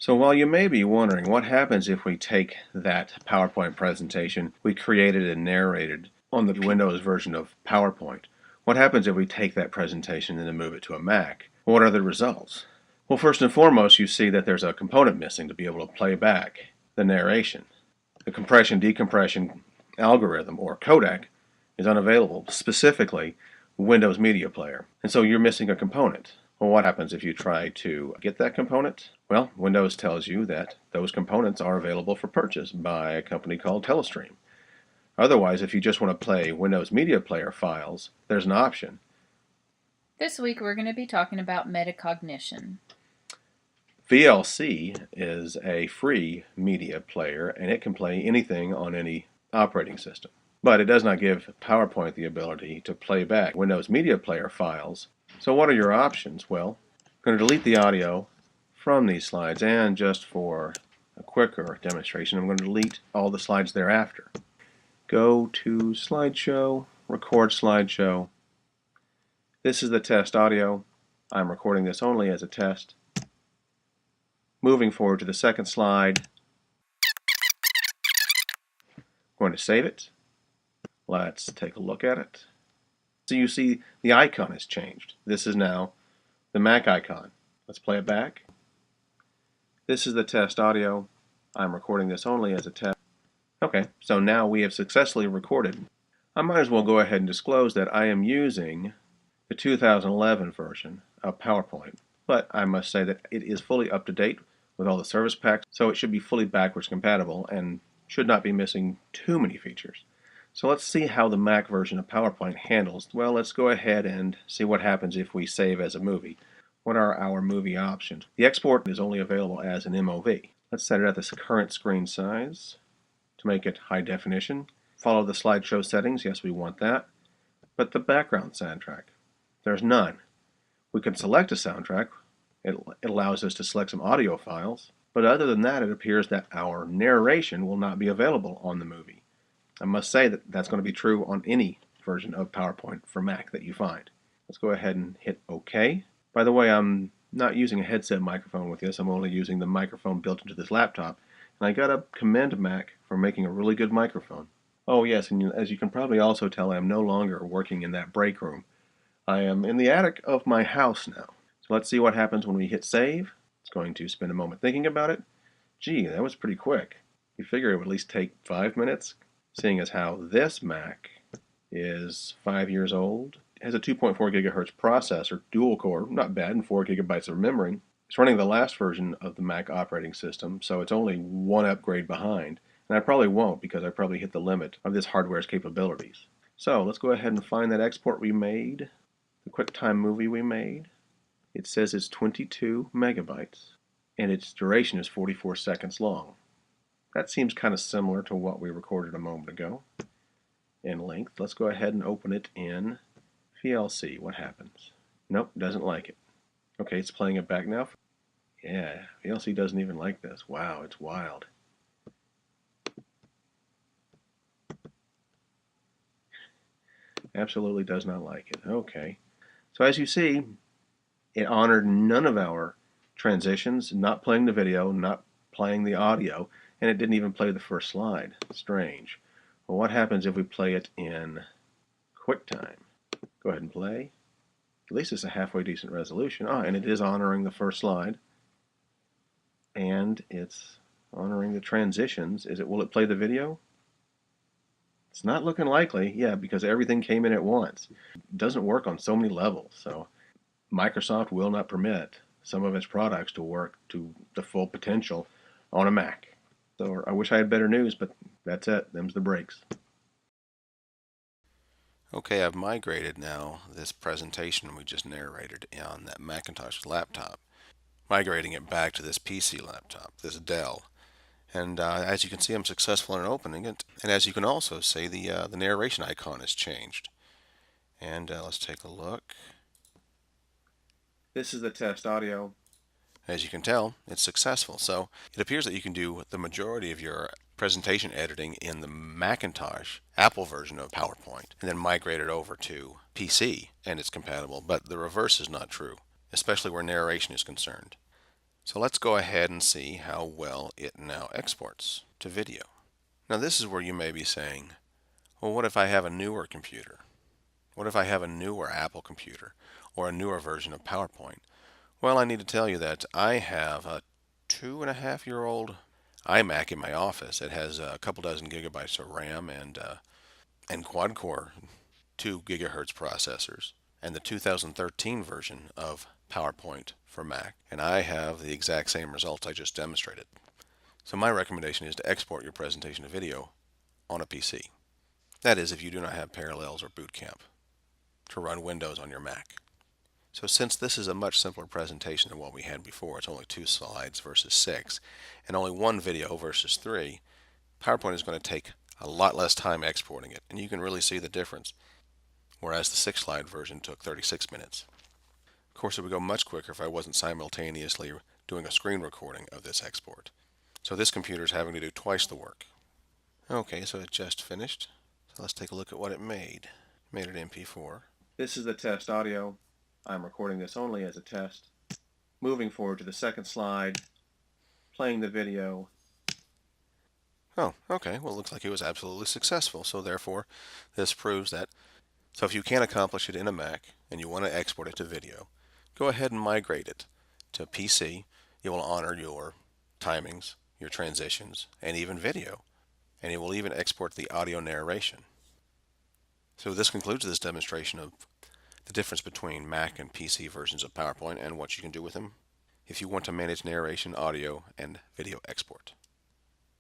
So while you may be wondering what happens if we take that PowerPoint presentation we created and narrated on the Windows version of PowerPoint, what happens if we take that presentation and then move it to a Mac? What are the results? Well, first and foremost, you see that there's a component missing to be able to play back the narration. The compression decompression algorithm or codec is unavailable, specifically Windows Media Player. And so you're missing a component. Well, what happens if you try to get that component? Well, Windows tells you that those components are available for purchase by a company called Telestream. Otherwise, if you just want to play Windows Media Player files, there's an option. This week we're going to be talking about metacognition. VLC is a free media player and it can play anything on any operating system. But it does not give PowerPoint the ability to play back Windows Media Player files. So what are your options? Well, I'm going to delete the audio from these slides, and just for a quicker demonstration, I'm going to delete all the slides thereafter. Go to Slideshow, Record Slideshow. This is the test audio. I'm recording this only as a test. Moving forward to the second slide. I'm going to save it. Let's take a look at it. So you see the icon has changed. This is now the Mac icon. Let's play it back. This is the test audio. I'm recording this only as a test. Okay, so now we have successfully recorded. I might as well go ahead and disclose that I am using the 2011 version of PowerPoint, but I must say that it is fully up to date with all the service packs, so it should be fully backwards compatible and should not be missing too many features. So let's see how the Mac version of PowerPoint handles. Well, let's go ahead and see what happens if we save as a movie. What are our movie options? The export is only available as an MOV. Let's set it at the current screen size to make it high definition. Follow the slideshow settings. Yes, we want that. But the background soundtrack, there's none. We can select a soundtrack. It allows us to select some audio files. But other than that, it appears that our narration will not be available on the movie. I must say that that's going to be true on any version of PowerPoint for Mac that you find. Let's go ahead and hit OK. By the way, I'm not using a headset microphone with this. I'm only using the microphone built into this laptop. And I got to commend Mac for making a really good microphone. Oh yes, and as you can probably also tell, I'm no longer working in that break room. I am in the attic of my house now. So let's see what happens when we hit save. It's going to spend a moment thinking about it. Gee, that was pretty quick. You figure it would at least take 5 minutes? Seeing as how this Mac is 5 years old, has a 2.4 gigahertz processor, dual core, not bad, and 4 gigabytes of memory. It's running the last version of the Mac operating system, so it's only one upgrade behind. And I probably won't because I probably hit the limit of this hardware's capabilities. So let's go ahead and find that export we made, the QuickTime movie we made. It says it's 22 megabytes, and its duration is 44 seconds long. That seems kind of similar to what we recorded a moment ago in length. Let's go ahead and open it in VLC. What happens? Nope, doesn't like it. Okay, it's playing it back now. Yeah, VLC doesn't even like this. Wow, it's wild. Absolutely does not like it. Okay. So as you see, it honored none of our transitions, not playing the video, not playing the audio, and it didn't even play the first slide. Strange. Well, what happens if we play it in QuickTime? Go ahead and play. At least it's a halfway decent resolution. And it is honoring the first slide. And it's honoring the transitions. Will it play the video? It's not looking likely. Yeah, because everything came in at once. It doesn't work on so many levels. So Microsoft will not permit some of its products to work to the full potential on a Mac. So I wish I had better news, but that's it. Them's the breaks. Okay, I've migrated now this presentation we just narrated on that Macintosh laptop, migrating it back to this PC laptop, this Dell. And as you can see, I'm successful in opening it. And as you can also see, the narration icon has changed. And let's take a look. This is the test audio. As you can tell, it's successful. So it appears that you can do the majority of your presentation editing in the Macintosh Apple version of PowerPoint and then migrate it over to PC and it's compatible, but the reverse is not true, especially where narration is concerned. So let's go ahead and see how well it now exports to video. Now this is where you may be saying, well, what if I have a newer computer? What if I have a newer Apple computer or a newer version of PowerPoint? Well, I need to tell you that I have a 2.5-year-old iMac in my office. It has a couple dozen gigabytes of RAM and quad-core 2 gigahertz processors and the 2013 version of PowerPoint for Mac. And I have the exact same results I just demonstrated. So my recommendation is to export your presentation to video on a PC. That is, if you do not have Parallels or Boot Camp to run Windows on your Mac. So since this is a much simpler presentation than what we had before, it's only 2 slides versus 6, and only 1 video versus 3, PowerPoint is going to take a lot less time exporting it, and you can really see the difference, whereas the 6-slide version took 36 minutes. Of course, it would go much quicker if I wasn't simultaneously doing a screen recording of this export. So this computer is having to do twice the work. Okay, so it just finished. So let's take a look at what it made. Made it MP4. This is the test audio. I'm recording this only as a test. Moving forward to the second slide, playing the video. Oh, okay. Well, it looks like it was absolutely successful. So therefore, this proves that. So if you can't accomplish it in a Mac and you want to export it to video, go ahead and migrate it to PC. It will honor your timings, your transitions, and even video. And it will even export the audio narration. So this concludes this demonstration of the difference between Mac and PC versions of PowerPoint and what you can do with them if you want to manage narration, audio, and video export.